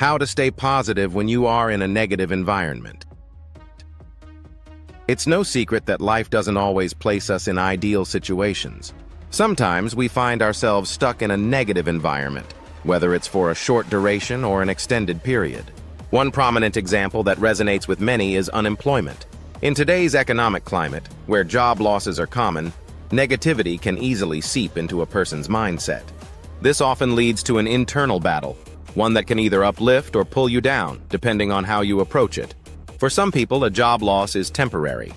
How to stay positive when you are in a negative environment. It's no secret that life doesn't always place us in ideal situations. Sometimes we find ourselves stuck in a negative environment, whether it's for a short duration or an extended period. One prominent example that resonates with many is unemployment. In today's economic climate, where job losses are common, negativity can easily seep into a person's mindset. This often leads to an internal battle, one that can either uplift or pull you down, depending on how you approach it. For some people, a job loss is temporary.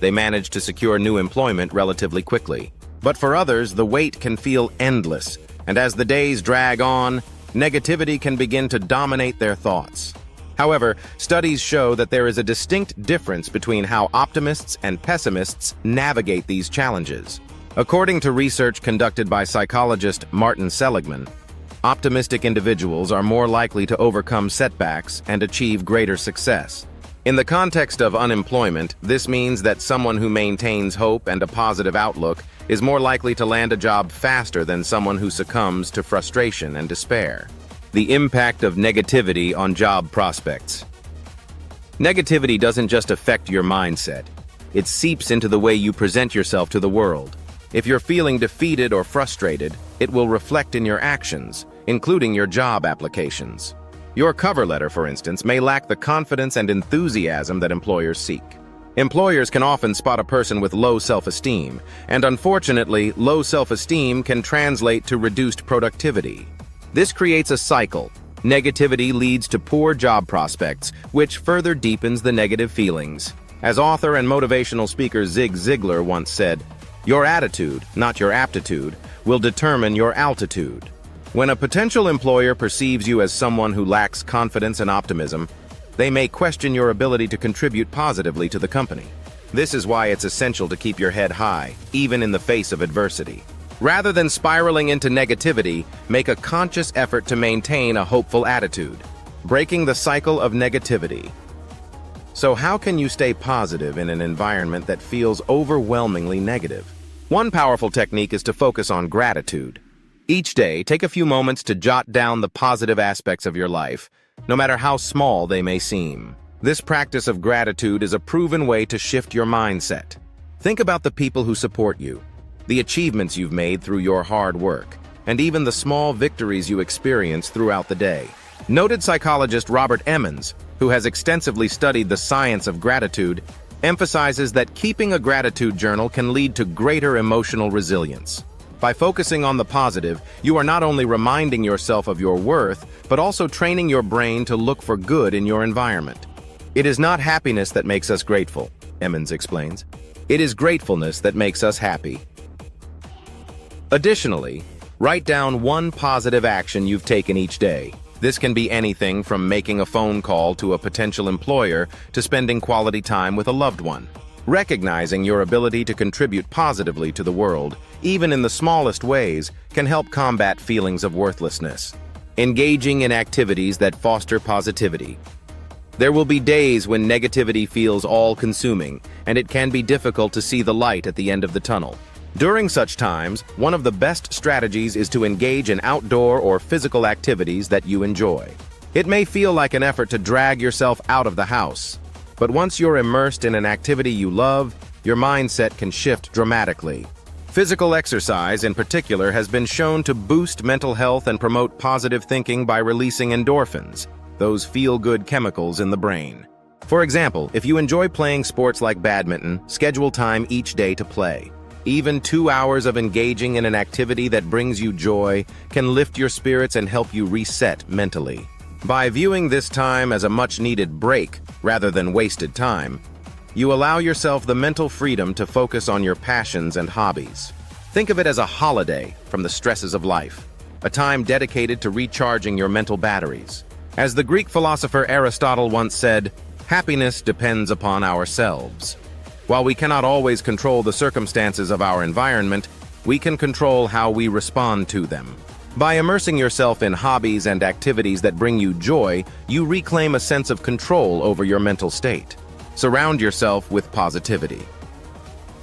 They manage to secure new employment relatively quickly. But for others, the wait can feel endless, and as the days drag on, negativity can begin to dominate their thoughts. However, studies show that there is a distinct difference between how optimists and pessimists navigate these challenges. According to research conducted by psychologist Martin Seligman, optimistic individuals are more likely to overcome setbacks and achieve greater success. In the context of unemployment, this means that someone who maintains hope and a positive outlook is more likely to land a job faster than someone who succumbs to frustration and despair. The impact of negativity on job prospects. Negativity doesn't just affect your mindset. It seeps into the way you present yourself to the world. If you're feeling defeated or frustrated, it will reflect in your actions, including your job applications. Your cover letter, for instance, may lack the confidence and enthusiasm that employers seek. Employers can often spot a person with low self-esteem, and unfortunately, low self-esteem can translate to reduced productivity. This creates a cycle. Negativity leads to poor job prospects, which further deepens the negative feelings. As author and motivational speaker Zig Ziglar once said, "Your attitude, not your aptitude, will determine your altitude." When a potential employer perceives you as someone who lacks confidence and optimism, they may question your ability to contribute positively to the company. This is why it's essential to keep your head high, even in the face of adversity. Rather than spiraling into negativity, make a conscious effort to maintain a hopeful attitude, breaking the cycle of negativity. So how can you stay positive in an environment that feels overwhelmingly negative? One powerful technique is to focus on gratitude. Each day, take a few moments to jot down the positive aspects of your life, no matter how small they may seem. This practice of gratitude is a proven way to shift your mindset. Think about the people who support you, the achievements you've made through your hard work, and even the small victories you experience throughout the day. Noted psychologist Robert Emmons, who has extensively studied the science of gratitude, emphasizes that keeping a gratitude journal can lead to greater emotional resilience. By focusing on the positive, you are not only reminding yourself of your worth, but also training your brain to look for good in your environment. It is not happiness that makes us grateful, Emmons explains. It is gratefulness that makes us happy. Additionally, write down one positive action you've taken each day. This can be anything from making a phone call to a potential employer to spending quality time with a loved one. Recognizing your ability to contribute positively to the world, even in the smallest ways, can help combat feelings of worthlessness. Engaging in activities that foster positivity. There will be days when negativity feels all-consuming, and it can be difficult to see the light at the end of the tunnel. During such times, one of the best strategies is to engage in outdoor or physical activities that you enjoy. It may feel like an effort to drag yourself out of the house, but once you're immersed in an activity you love, your mindset can shift dramatically. Physical exercise, in particular, has been shown to boost mental health and promote positive thinking by releasing endorphins, those feel-good chemicals in the brain. For example, if you enjoy playing sports like badminton, schedule time each day to play. Even 2 hours of engaging in an activity that brings you joy can lift your spirits and help you reset mentally. By viewing this time as a much-needed break rather than wasted time, you allow yourself the mental freedom to focus on your passions and hobbies. Think of it as a holiday from the stresses of life, a time dedicated to recharging your mental batteries. As the Greek philosopher Aristotle once said, "Happiness depends upon ourselves." While we cannot always control the circumstances of our environment, we can control how we respond to them. By immersing yourself in hobbies and activities that bring you joy, you reclaim a sense of control over your mental state. Surround yourself with positivity.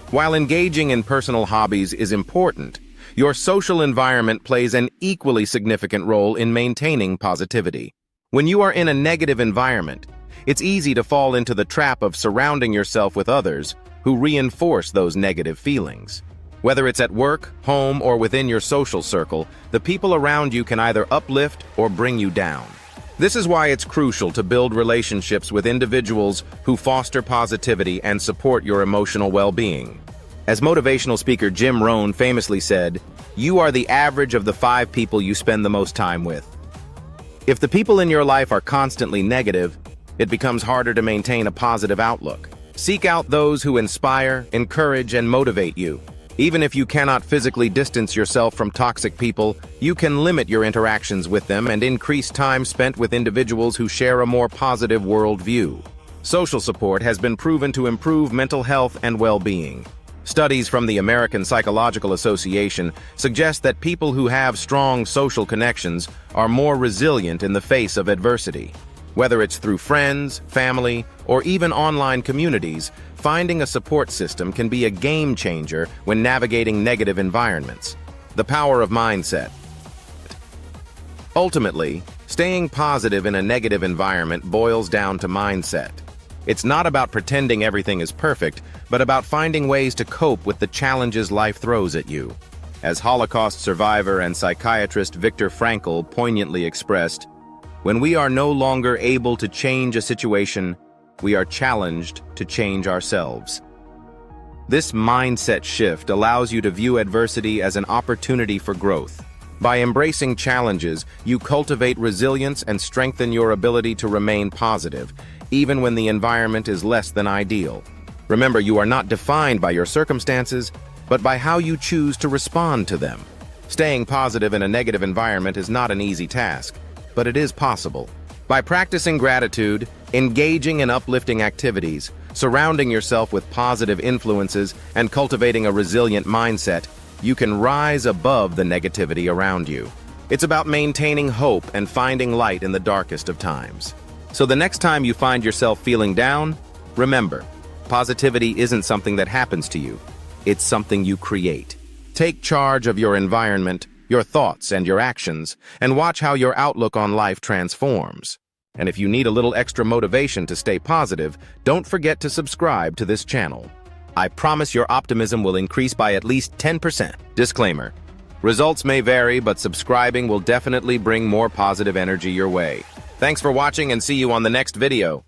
While engaging in personal hobbies is important, your social environment plays an equally significant role in maintaining positivity. When you are in a negative environment, it's easy to fall into the trap of surrounding yourself with others who reinforce those negative feelings. Whether it's at work, home, or within your social circle, the people around you can either uplift or bring you down. This is why it's crucial to build relationships with individuals who foster positivity and support your emotional well-being. As motivational speaker Jim Rohn famously said, "You are the average of the 5 people you spend the most time with." If the people in your life are constantly negative, it becomes harder to maintain a positive outlook. Seek out those who inspire, encourage, and motivate you. Even if you cannot physically distance yourself from toxic people, you can limit your interactions with them and increase time spent with individuals who share a more positive worldview. Social support has been proven to improve mental health and well-being. Studies from the American Psychological Association suggest that people who have strong social connections are more resilient in the face of adversity. Whether it's through friends, family, or even online communities, finding a support system can be a game changer when navigating negative environments. The power of mindset. Ultimately, staying positive in a negative environment boils down to mindset. It's not about pretending everything is perfect, but about finding ways to cope with the challenges life throws at you. As Holocaust survivor and psychiatrist Viktor Frankl poignantly expressed, "When we are no longer able to change a situation, we are challenged to change ourselves." This mindset shift allows you to view adversity as an opportunity for growth. By embracing challenges, you cultivate resilience and strengthen your ability to remain positive, even when the environment is less than ideal. Remember, you are not defined by your circumstances, but by how you choose to respond to them. Staying positive in a negative environment is not an easy task, but it is possible. By practicing gratitude, engaging in uplifting activities, surrounding yourself with positive influences, and cultivating a resilient mindset, you can rise above the negativity around you. It's about maintaining hope and finding light in the darkest of times. So the next time you find yourself feeling down, remember, positivity isn't something that happens to you. It's something you create. Take charge of your environment, your thoughts, and your actions, and watch how your outlook on life transforms. And if you need a little extra motivation to stay positive, don't forget to subscribe to this channel. I promise your optimism will increase by at least 10%. Disclaimer: results may vary, but subscribing will definitely bring more positive energy your way. Thanks for watching and see you on the next video.